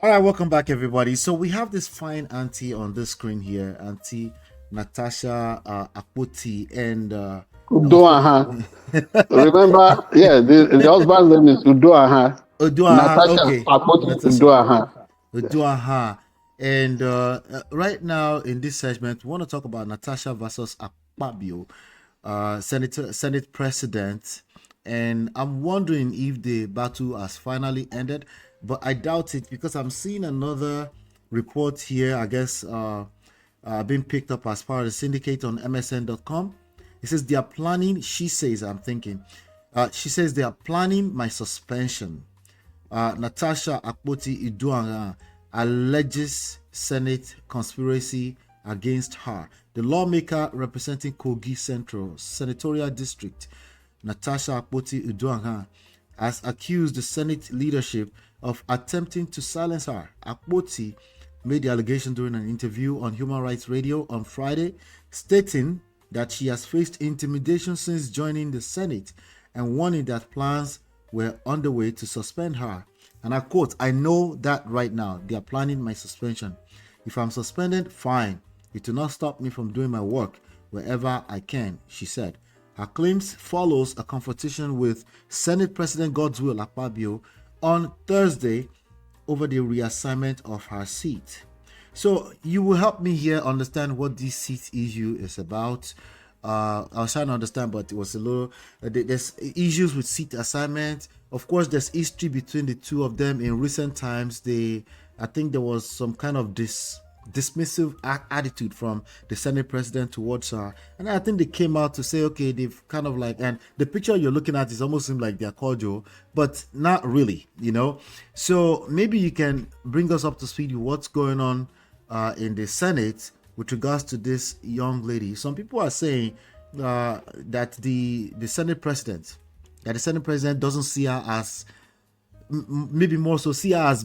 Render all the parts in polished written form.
All right, welcome back, everybody. So we have this fine auntie on the screen here, Auntie Natasha Akpoti, and of course, Uduaghan. Remember, yeah, the husband's name is Uduaghan. Oduaha. Natasha Okay, Akpoti Natasha Uduaghan. Oduaha, and right now in this segment, we want to talk about Natasha versus Akpabio, Senate President, and I'm wondering if the battle has finally ended, but I doubt it because I'm seeing another report here. I guess being picked up as part of the syndicate on MSN.com. It says they are planning. She says, I'm thinking. She says they are planning my suspension. Natasha Akpoti-Uduaghan alleges Senate conspiracy against her. The lawmaker representing Kogi Central Senatorial District, Natasha Akpoti-Uduaghan, has accused the Senate leadership of attempting to silence her. Akpoti made the allegation during an interview on Human Rights Radio on Friday, stating that she has faced intimidation since joining the Senate and warning that plans were underway to suspend her. And I quote, I know that right now they are planning my suspension. If I'm suspended, fine. It will not stop me from doing my work wherever I can, she said. Her claims follows a confrontation with Senate President Godswill Akpabio on Thursday over the reassignment of her seat. So you will help me here understand what this seat issue is about. I was trying to understand, but it was a little. There's issues with seat assignment. Of course, there's history between the two of them. In recent times, I think there was some kind of dismissive attitude from the Senate president towards her, and I think they came out to say, okay, they've kind of like, and the picture you're looking at is almost seem like they're cordial, but not really. So maybe you can bring us up to speed with what's going on in the Senate with regards to this young lady. Some people are saying that the Senate president, doesn't see her as maybe more so see her as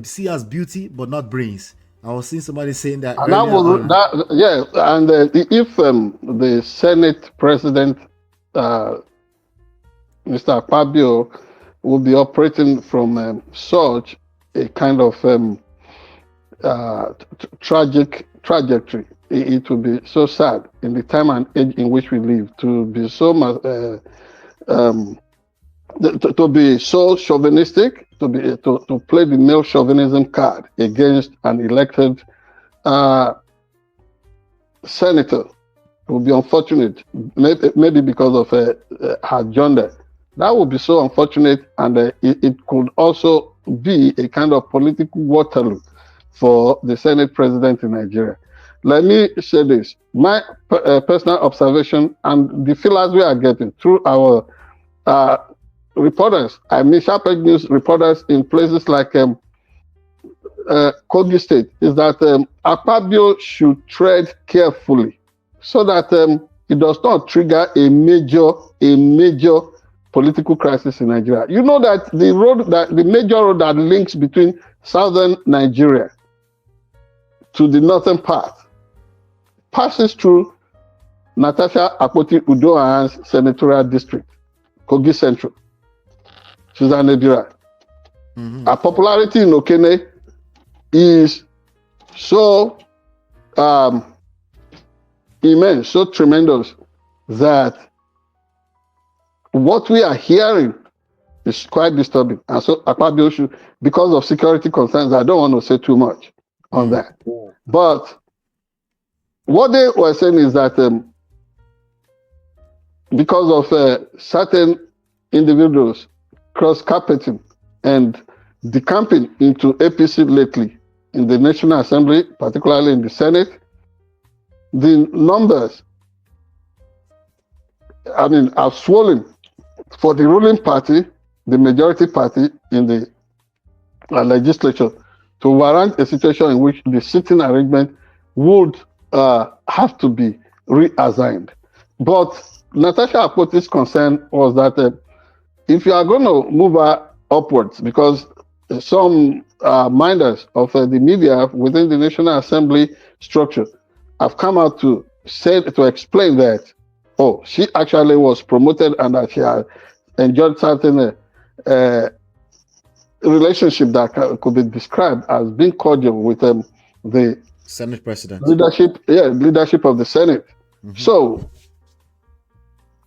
see her as beauty but not brains. I was seeing somebody saying that And that earlier was on. that, yeah. And if the Senate President, uh, Mr. Akpabio, will be operating from such a kind of tragic trajectory, it will be so sad in the time and age in which we live to be so much. To be so chauvinistic, to play the male chauvinism card against an elected senator, would be unfortunate. Maybe because of her gender, that would be so unfortunate, and it could also be a kind of political Waterloo for the Senate president in Nigeria. Let me say this: my personal observation and the feelers we are getting through our reporters, I mean SharpEdge News reporters in places like Kogi State, is that Akpabio should tread carefully so that it does not trigger a major political crisis in Nigeria. You know that the major road that links between southern Nigeria to the northern part passes through Natasha Akpoti-Uduaghan's senatorial district, Kogi Central. Susan Ebira. Her popularity in Okene is so immense, so tremendous, that what we are hearing is quite disturbing. And so Akpabio should, because of security concerns, I don't want to say too much on that. But what they were saying is that because of certain individuals cross-carpeting and decamping into APC lately in the National Assembly, particularly in the Senate, the numbers, have swollen for the ruling party, the majority party in the legislature, to warrant a situation in which the sitting arrangement would have to be reassigned. But Natasha Akpoti's concern was that if you are going to move her upwards, because some minders of the media within the National Assembly structure have come out to explain that, she actually was promoted and that she had enjoyed certain relationship that could be described as being cordial with the Senate President. leadership of the Senate. So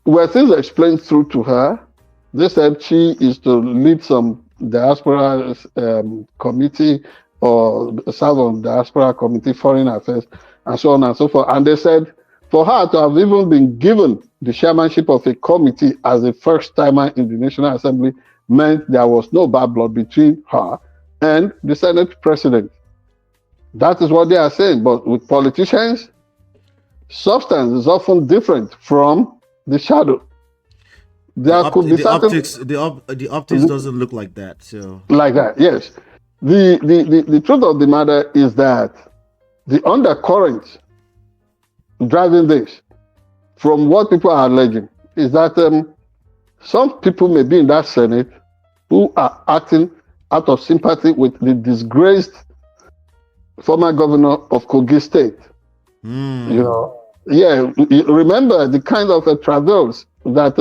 were things explained through to her? They said she is to lead some diaspora committee or serve on diaspora committee, foreign affairs, and so on and so forth. And they said for her to have even been given the chairmanship of a committee as a first timer in the National Assembly meant there was no bad blood between her and the Senate President. That is what they are saying. But with politicians, substance is often different from the shadow. There could be the optics doesn't look like that. So like that, yes. The truth of the matter is that the undercurrent driving this, from what people are alleging, is that some people may be in that Senate who are acting out of sympathy with the disgraced former governor of Kogi State. You know, remember the kind of travails that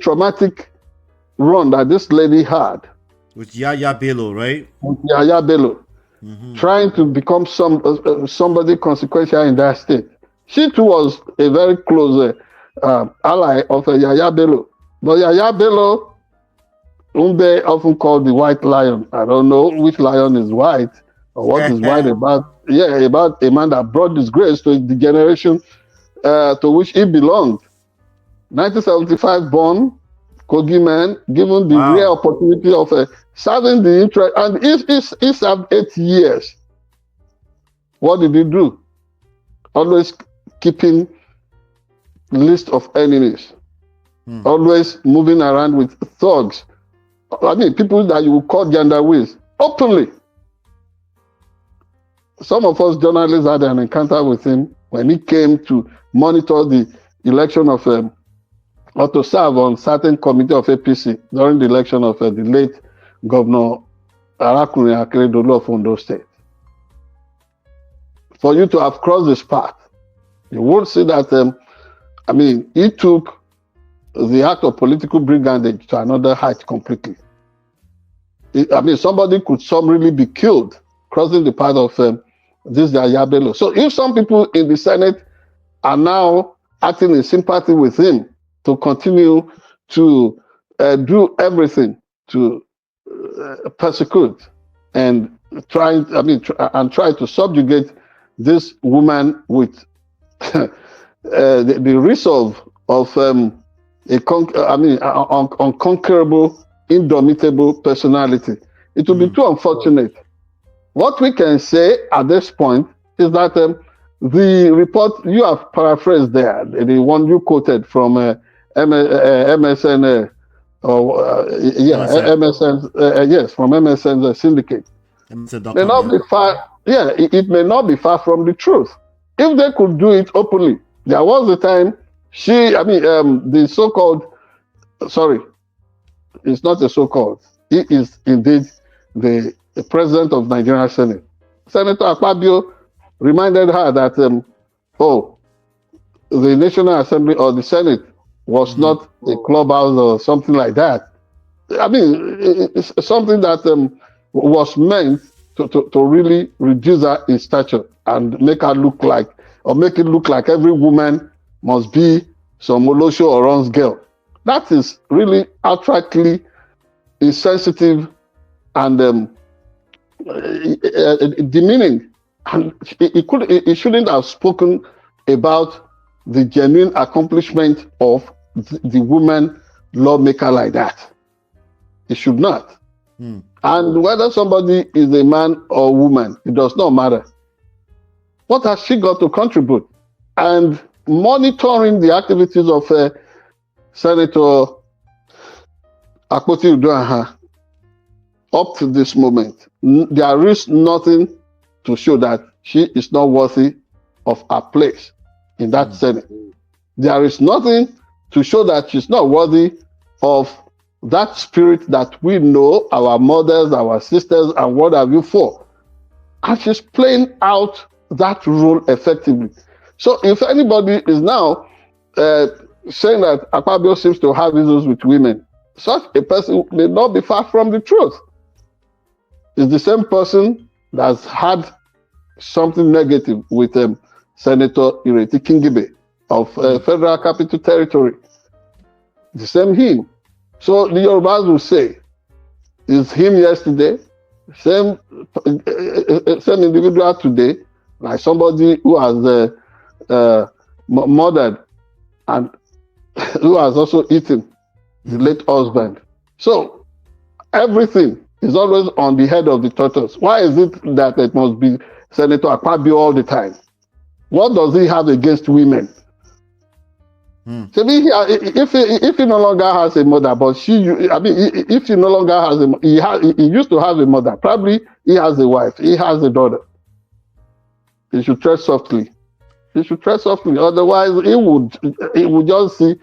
traumatic run that this lady had with Yaya Bello, right? With Yaya Bello, trying to become somebody consequential in that state. She too was a very close ally of Yaya Bello, but Yaya Bello, whom they often call the white lion. I don't know which lion is white or what is white about. About a man that brought disgrace to the generation to which he belonged. 1975 born Kogi man, given the rare opportunity of serving the interest, and he served 8 years. What did he do? Always keeping list of enemies, always moving around with thugs. I mean, people that you would call genderways openly. Some of us journalists had an encounter with him when he came to monitor the election of or to serve on certain committee of APC during the election of the late Governor Arakunrin Akeredolu of Ondo State. For you to have crossed this path, you would see that, he took the act of political brigandage to another height completely. Somebody could summarily be killed crossing the path of this Yaya Bello. So if some people in the Senate are now acting in sympathy with him to continue to do everything to persecute and try to subjugate this woman with the resolve of unconquerable, indomitable personality, it will be too unfortunate. What we can say at this point is that the report you have paraphrased there, the one you quoted from MSN, from MSN's syndicate, may not be far. It may not be far from the truth. If they could do it openly, there was a time the so-called, it's not a so-called, he is indeed the president of Nigerian Senate. Senator Akpabio reminded her that, the National Assembly or the Senate was not a clubhouse or something like that. It's something that was meant to really reduce her in stature and make it look like every woman must be some Olosho or Ron's girl. That is really outrightly insensitive and demeaning. And he shouldn't have spoken about the genuine accomplishment of the woman lawmaker like that. It should not. And whether somebody is a man or woman, it does not matter. What has she got to contribute? And monitoring the activities of Senator Akpoti-Uduaghan up to this moment, there is nothing to show that she is not worthy of her place in that Senate. There is nothing to show that she's not worthy of that spirit that we know our mothers, our sisters, and what have you for. And she's playing out that role effectively. So if anybody is now saying that Akpabio seems to have issues with women, such a person may not be far from the truth. is the same person that's had something negative with Senator Ireti Kingibe of Federal Capital Territory. The same him. So the Yorubas will say, is him yesterday, same individual today, like somebody who has murdered and who has also eaten the late husband. So everything is always on the head of the tortoise. Why is it that it must be Senator Akpabio all the time? What does he have against women? So if he no longer has a mother, but if he no longer has he used to have a mother. Probably he has a wife. He has a daughter. He should tread softly. He should tread softly. Otherwise, he would just see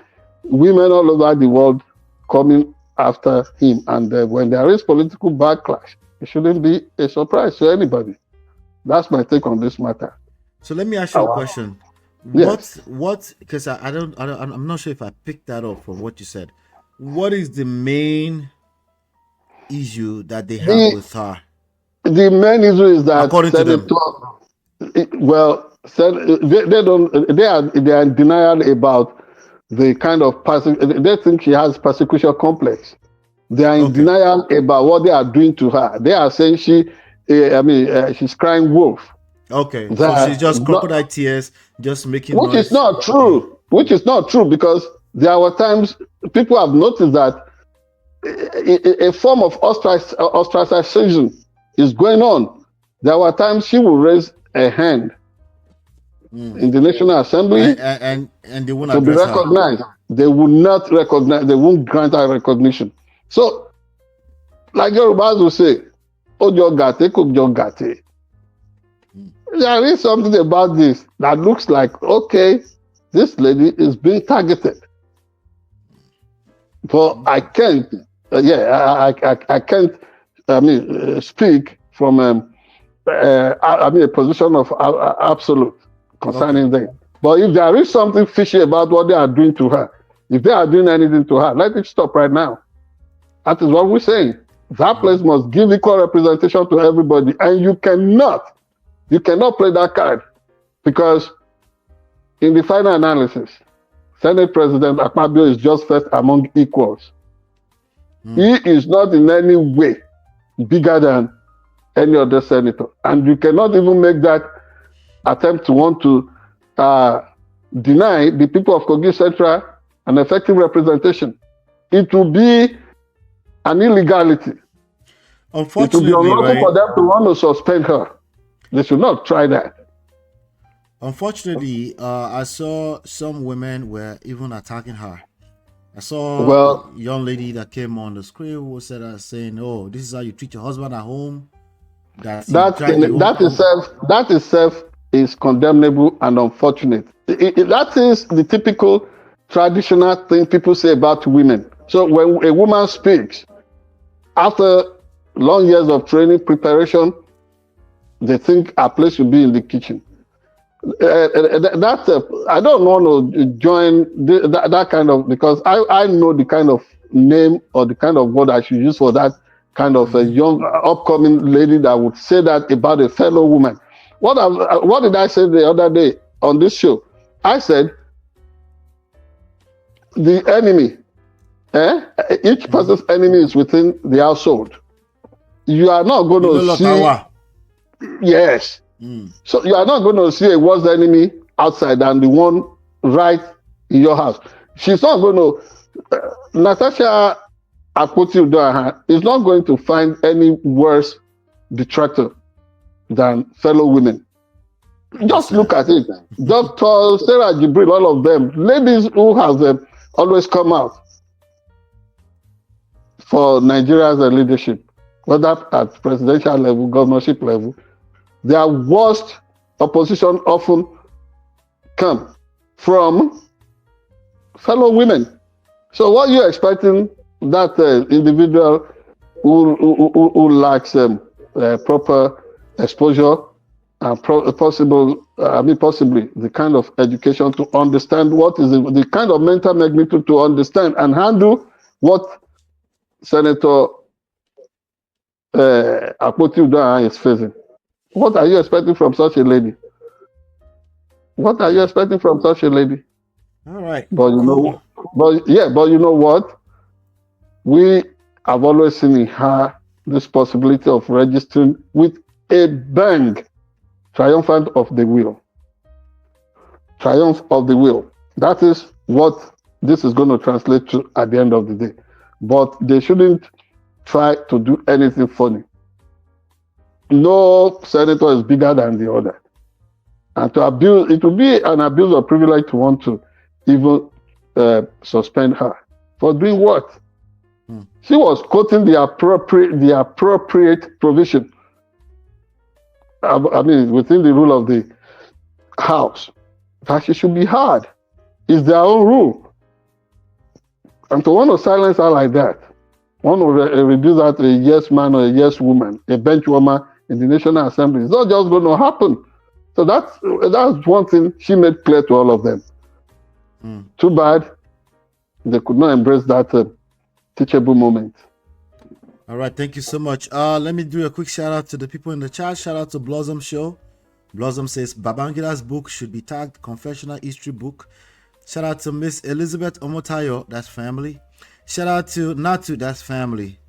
women all over the world coming after him. And when there is political backlash, it shouldn't be a surprise to anybody. That's my take on this matter. So let me ask you a question. Yes. What? Because I'm not sure if I picked that up from what you said. What is the main issue that they have with her? The main issue is that according to them, well, they are in denial about the kind of they think she has persecution complex. They are in denial about what they are doing to her. They are saying she's crying wolf. Okay, so she's just crocodile tears, just making which noise. Is not true. Which is not true, because there were times people have noticed that a form of ostracization is going on. There were times she will raise a hand in the National Assembly and they won't to be recognized. Her. They will not recognize. They won't grant her recognition. So, like Yorubas will say, "Ojo gate, kujo gate." There is something about this that looks like, okay, this lady is being targeted. But I can't, I can't, speak from, a position of absolute concerning them. But if there is something fishy about what they are doing to her, if they are doing anything to her, let it stop right now. That is what we're saying. That place must give equal representation to everybody, and you cannot play that card, because in the final analysis, Senate President Akpabio is just first among equals. He is not in any way bigger than any other senator, and you cannot even make that attempt to want to deny the people of Kogi Central an effective representation. It will be an illegality. Unfortunately, it will be unlawful for them to want to suspend her. They should not try that. Unfortunately, I saw some women were even attacking her. I saw a young lady that came on the screen who said, saying, "Oh, this is how you treat your husband at home." That itself is condemnable and unfortunate. That is the typical traditional thing people say about women. So when a woman speaks, after long years of training, preparation, they think her place should be in the kitchen. I don't want to join that kind of, because I know the kind of name or the kind of word I should use for that kind of a young upcoming lady that would say that about a fellow woman. What did I say the other day on this show? I said the enemy, each person's enemy is within the household. You are not going to see. Yes. So you are not going to see a worse enemy outside than the one right in your house. She's not going to. Natasha Akpoti is not going to find any worse detractor than fellow women. Just look at it. Dr. Sarah Jibril, all of them, ladies who have always come out for Nigeria's leadership, whether at presidential level, governorship level, their worst opposition often come from fellow women. So what you're expecting that individual who lacks proper exposure and possibly the kind of education to understand what is the kind of mental magnitude to understand and handle what Senator Akpoti-Uduaghan is facing. What are you expecting from such a lady? What are you expecting from such a lady? All right. But you Cool. know, but you know what? We have always seen in her this possibility of registering with a bang, triumphant of the will. Triumph of the will. That is what this is going to translate to at the end of the day. But they shouldn't try to do anything funny. No senator is bigger than the other. And to abuse, it will be an abuse of privilege to want to even suspend her. For doing what? She was quoting the appropriate provision. I mean, within the rule of the House, that she should be heard. It's their own rule. And to want to silence her like that, want to reduce her to a yes man or a yes woman, a bench woman in the National Assembly, it's not just going to happen. So that's one thing she made clear to all of them. Too bad they could not embrace that teachable moment. All right, thank you so much. Let me do a quick shout out to the people in the chat. Shout out to Blossom Show. Blossom says Babangida's book should be tagged Confessional History Book. Shout out to Miss Elizabeth Omotayo, that's family. Shout out to Natu, that's family.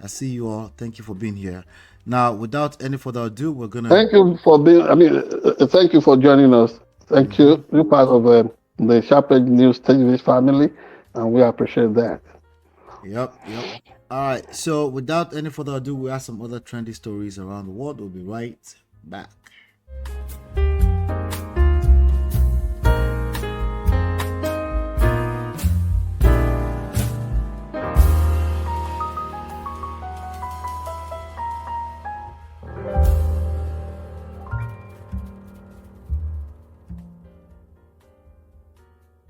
I see you all. Thank you for being here. Now, without any further ado, we're gonna. Thank you for being. Thank you for joining us. Thank you. You're part of the SharpEdge News TV family, and we appreciate that. Yep. All right. So, without any further ado, we have some other trendy stories around the world. We'll be right back.